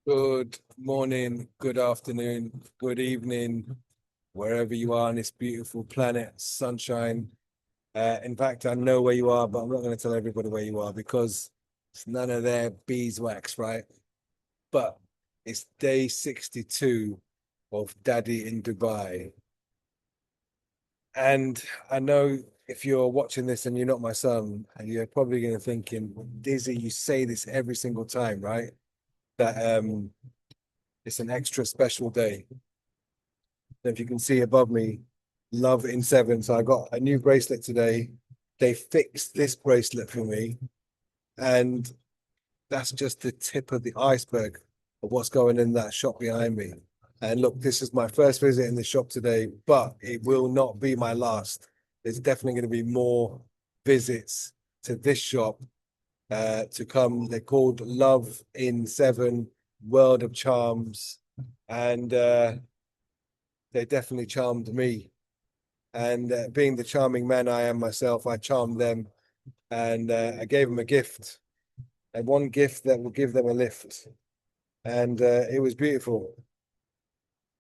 Good morning, good afternoon, good evening, wherever you are on this beautiful planet, sunshine. In fact, I know where you are, but I'm not going to tell everybody where you are because it's none of their beeswax, right? But it's day 62 of Daddy in Dubai. And I know if you're watching this and you're not my son, and you're probably going to thinking, Dizzy, you say this every single time, right? That it's an extra special day. If you can see above me, Lovein7. So I got a new bracelet today. They fixed this bracelet for me, and that's just the tip of the iceberg of what's going in that shop behind me. And look, this is my first visit in the shop today, but it will not be my last. There's definitely going to be more visits to this shop to come. They're called Lovein7 World of Charms, and they definitely charmed me. And being the charming man I am myself, I charmed them and I gave them a gift, and one gift that will give them a lift. And it was beautiful.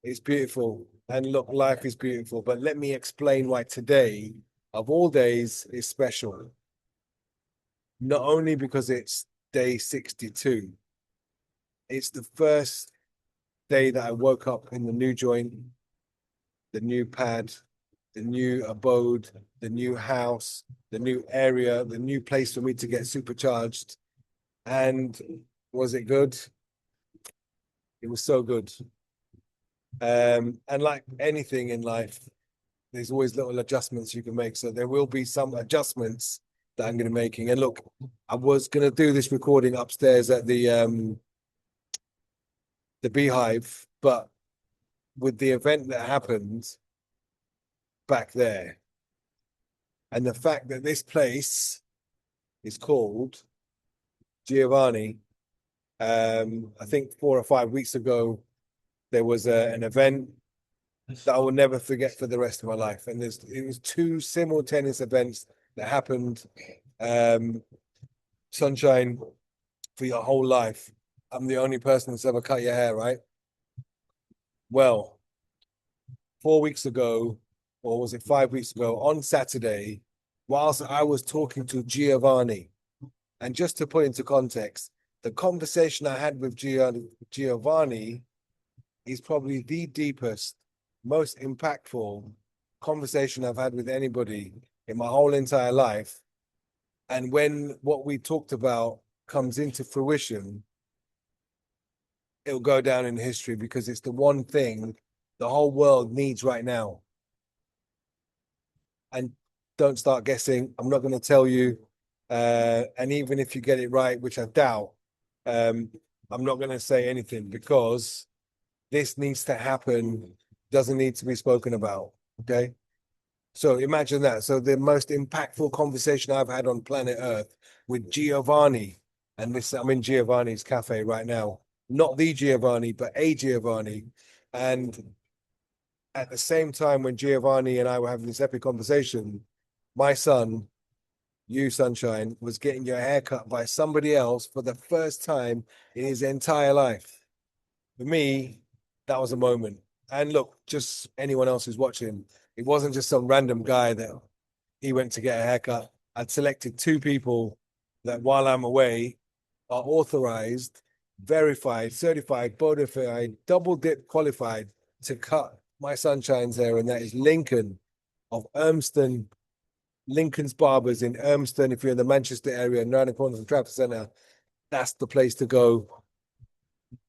It's beautiful. And look, life is beautiful. But let me explain why today, of all days, is special. Not only because it's day 62, it's the first day that I woke up in the new joint, the new pad, the new abode, the new house, the new area, the new place for me to get supercharged. And was it good? It was so good. And like anything in life, there's always little adjustments you can make. So there will be some adjustments that I'm going to be making. And look, I was going to do this recording upstairs at the Beehive, but with the event that happened back there, and the fact that this place is called Giovanni. I think 4 or 5 weeks ago, there was an event that I will never forget for the rest of my life. And it was two simultaneous events that happened. Um, Sunshine, for your whole life, I'm the only person that's ever cut your hair, right? Well, 4 weeks ago, or was it 5 weeks ago, on Saturday, whilst I was talking to Giovanni, and just to put into context, the conversation I had with Giovanni is probably the deepest, most impactful conversation I've had with anybody in my whole entire life. And when what we talked about comes into fruition, it'll go down in history because it's the one thing the whole world needs right now. And don't start guessing. I'm not going to tell you. And even if you get it right, which I doubt, I'm not going to say anything because this needs to happen, doesn't need to be spoken about. Okay. So imagine that. So the most impactful conversation I've had on planet Earth with Giovanni, and this I'm in Giovanni's cafe right now. Not the Giovanni, but a Giovanni. And at the same time, when Giovanni and I were having this epic conversation, my son, you Sunshine, was getting your hair cut by somebody else for the first time in his entire life. For me, that was a moment. And look, just anyone else who's watching, it wasn't just some random guy that he went to get a haircut. I'd selected two people that while I'm away are authorized, verified, certified, bona fide, double dip qualified to cut my Sunshine's hair, and that is Lincoln of Urmston, Lincoln's Barbers in Urmston. If you're in the Manchester area, and around the corner from Trafford Centre, that's the place to go.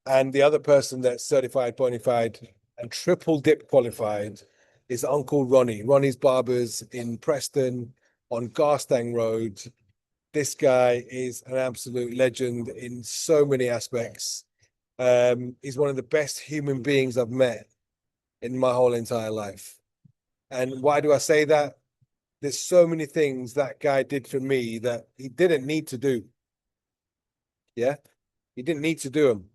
And the other person that's certified, bona fide, and triple dip qualified is Uncle Ronnie. Ronnie's Barbers in Preston on Garstang Road. This guy is an absolute legend in so many aspects. He's one of the best human beings I've met in my whole entire life. And why do I say that? There's so many things that guy did for me that he didn't need to do. Yeah, he didn't need to do them.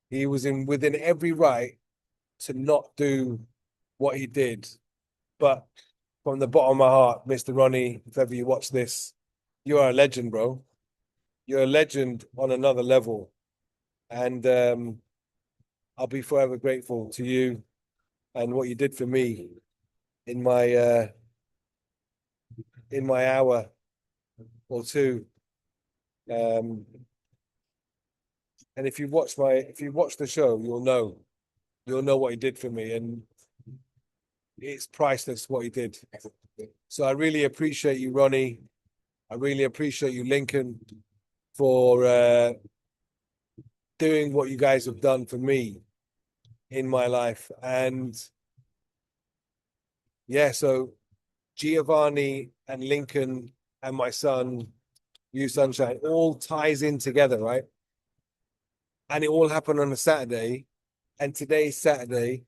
He was in within every right to not do what he did. But from the bottom of my heart, Mr. Ronnie, if ever you watch this, you are a legend, bro. You're a legend on another level. And I'll be forever grateful to you and what you did for me in my hour or two. And if you watch the show, you'll know what he did for me, and it's priceless what he did. So I really appreciate you, Ronnie. I really appreciate you, Lincoln, for doing what you guys have done for me in my life. And yeah, so Giovanni and Lincoln and my son, you Sunshine, all ties in together, right? And it all happened on a Saturday. And today's Saturday,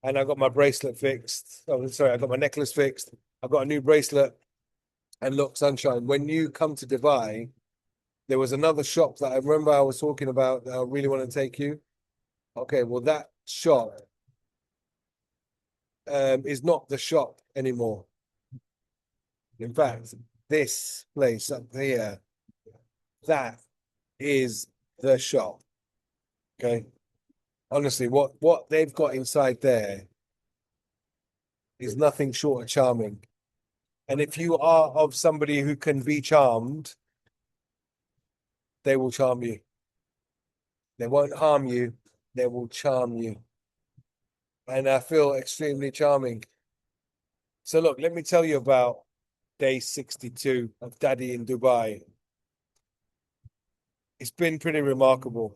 and I got my bracelet fixed. Oh, sorry, I got my necklace fixed. I got a new bracelet. And look, Sunshine, when you come to Dubai, there was another shop that I remember I was talking about that I really want to take you. Okay, well, that shop is not the shop anymore. In fact, this place up here, that is the shop. Okay. Honestly, what they've got inside there is nothing short of charming. And if you are of somebody who can be charmed, they will charm you. They won't harm you, they will charm you. And I feel extremely charming. So look, let me tell you about day 62 of Daddy in Dubai. It's been pretty remarkable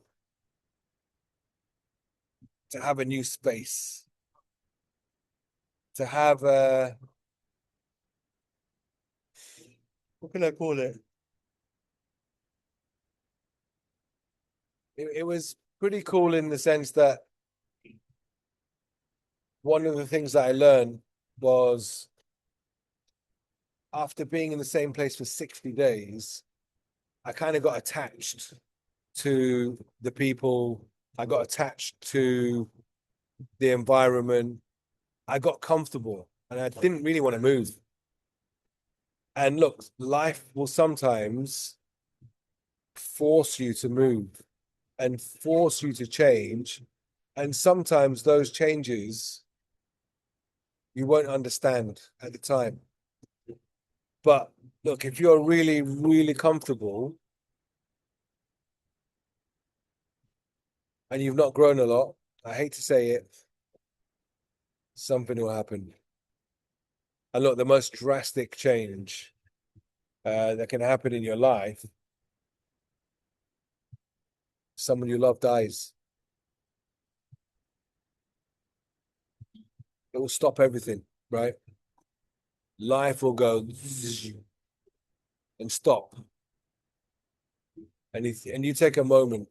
to have a new space, to have a, what can I call it? It was pretty cool in the sense that one of the things that I learned was after being in the same place for 60 days, I kind of got attached to the people. I got attached to the environment. I got comfortable and I didn't really want to move. And look, life will sometimes force you to move and force you to change. And sometimes those changes you won't understand at the time. But look, if you're really, really comfortable and you've not grown a lot, I hate to say it, something will happen. And look, the most drastic change that can happen in your life, someone you love dies. It will stop everything, right? Life will go and stop. And you take a moment.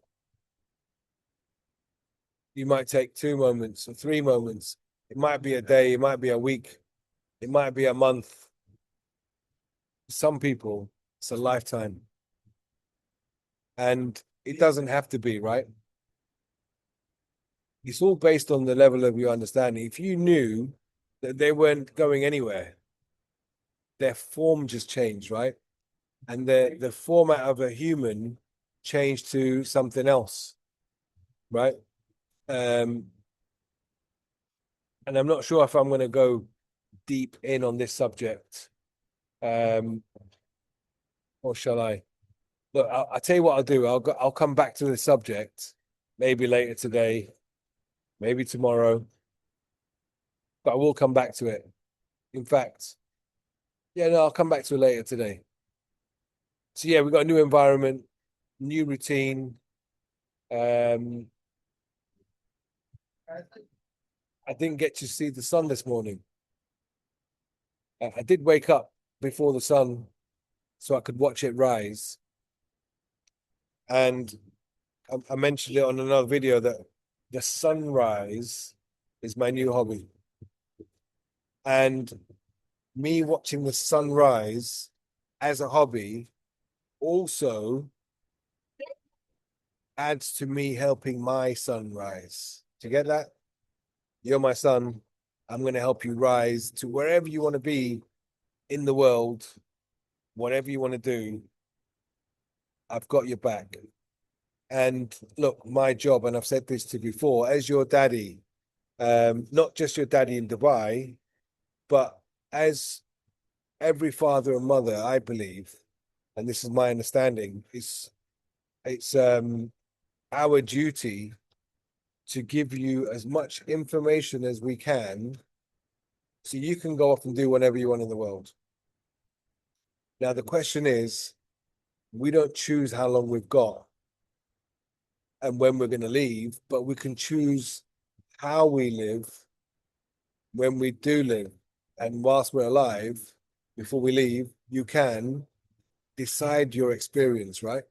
You might take 2 moments or 3 moments. It might be a day, it might be a week, it might be a month. Some people, it's a lifetime. And it doesn't have to be, right? It's all based on the level of your understanding. If you knew that they weren't going anywhere, their form just changed, right? And the format of a human changed to something else, right? And I'm not sure if I'm going to go deep in on this subject, um, or shall I? Look, I'll tell you what I'll do. I'll come back to the subject maybe later today, maybe tomorrow, but I will come back to it. In fact, yeah, no, I'll come back to it later today. So yeah, we've got a new environment, new routine. I didn't get to see the sun this morning. I did wake up before the sun so I could watch it rise. And I mentioned it on another video that the sunrise is my new hobby. And me watching the sunrise as a hobby also adds to me helping my sunrise. Do you get that? You're my son. I'm going to help you rise to wherever you want to be in the world, whatever you want to do. I've got your back. And look, my job, and I've said this to you before, as your daddy, not just your daddy in Dubai, but as every father and mother, I believe, and this is my understanding, it's our duty to give you as much information as we can so you can go off and do whatever you want in the world. Now, the question is, we don't choose how long we've got and when we're going to leave, but we can choose how we live when we do live. And whilst we're alive, before we leave, you can decide your experience, right?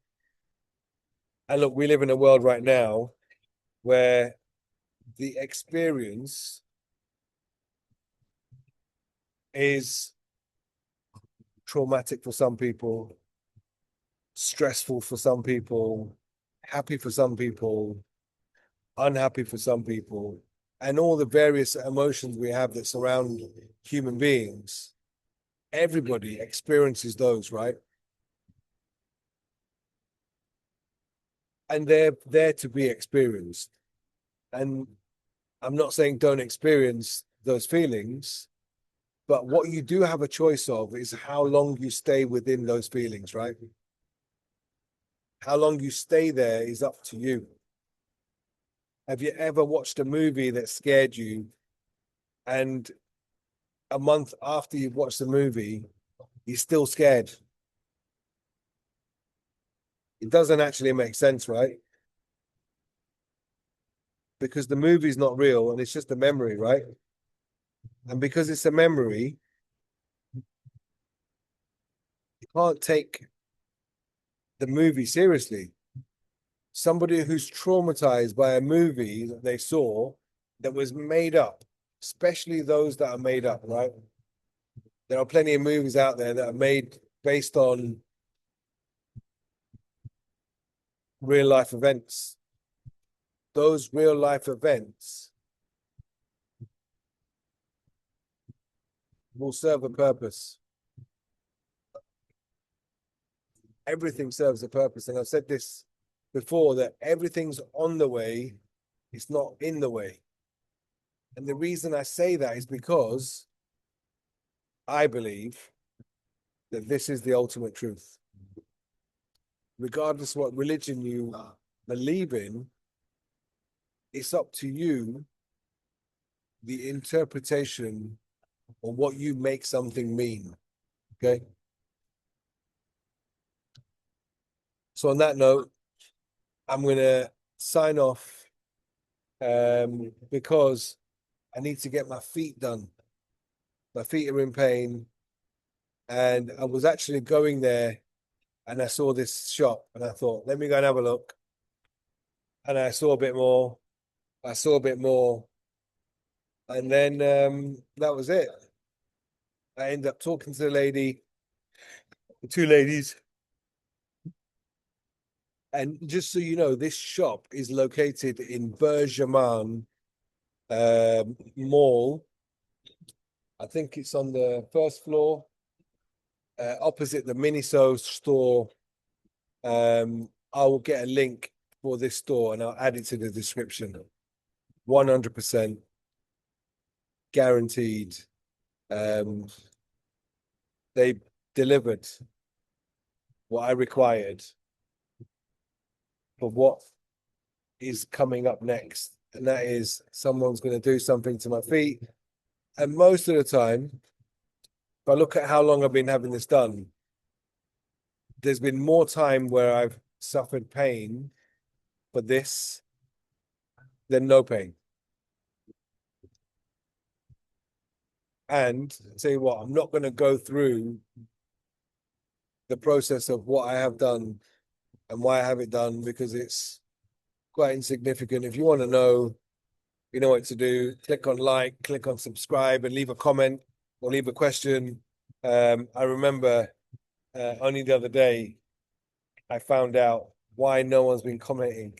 And look, we live in a world right now where the experience is traumatic for some people, stressful for some people, happy for some people, unhappy for some people, and all the various emotions we have that surround human beings. Everybody experiences those, right? And they're there to be experienced. And I'm not saying don't experience those feelings, but what you do have a choice of is how long you stay within those feelings, right? How long you stay there is up to you. Have you ever watched a movie that scared you and a month after you've watched the movie, you're still scared? It doesn't actually make sense, right? Because the movie's not real and it's just a memory, right? And because it's a memory, you can't take the movie seriously. Somebody who's traumatized by a movie that they saw that was made up, especially those that are made up, right? There are plenty of movies out there that are made based on real life events. Those real life events will serve a purpose. Everything serves a purpose. And I've said this before, that everything's on the way, it's not in the way. And the reason I say that is because I believe that this is the ultimate truth. Regardless of what religion you believe in, it's up to you, the interpretation or what you make something mean. Okay. So on that note, I'm going to sign off because I need to get my feet done. My feet are in pain. And I was actually going there and I saw this shop and I thought, let me go and have a look. And I saw a bit more. I saw a bit more. And then that was it. I ended up talking to the two ladies. And just so you know, this shop is located in Bergeraman Mall. I think it's on the first floor, opposite the Miniso store. I will get a link for this store and I'll add it to the description. 100% guaranteed. They delivered what I required for what is coming up next. And that is someone's going to do something to my feet. And most of the time, if I look at how long I've been having this done, there's been more time where I've suffered pain for this than no pain. And I'll tell you what, I'm not going to go through the process of what I have done and why I have it done because it's quite insignificant. If you want to know, you know what to do. Click on like, click on subscribe, and leave a comment or leave a question. I remember only the other day I found out why no one's been commenting,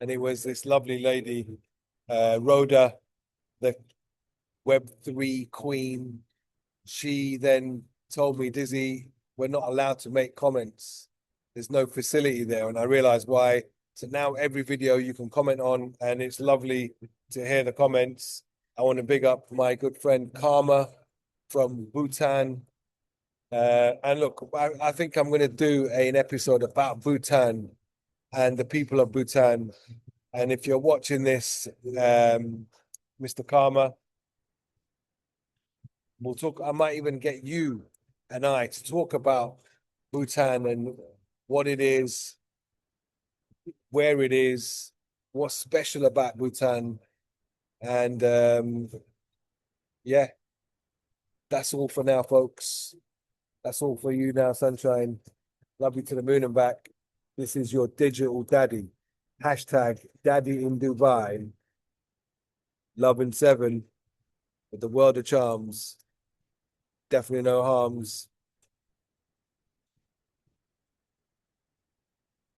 and it was this lovely lady, Rhoda, the Web3 queen. She then told me, Dizzy, we're not allowed to make comments. There's no facility there, and I realized why So now every video you can comment on, and it's lovely to hear the comments. I want to big up my good friend Karma from Bhutan. And look, I think I'm going to do an episode about Bhutan and the people of Bhutan. And if you're watching this, Mr. Karma, we'll talk. I might even get you and I to talk about Bhutan and what it is, where it is, what's special about Bhutan. And yeah, that's all for now, folks. That's all for you now, sunshine. Love you to the moon and back. This is your digital daddy. Hashtag daddy in Dubai. Lovein7 with the world of charms. Definitely no harms.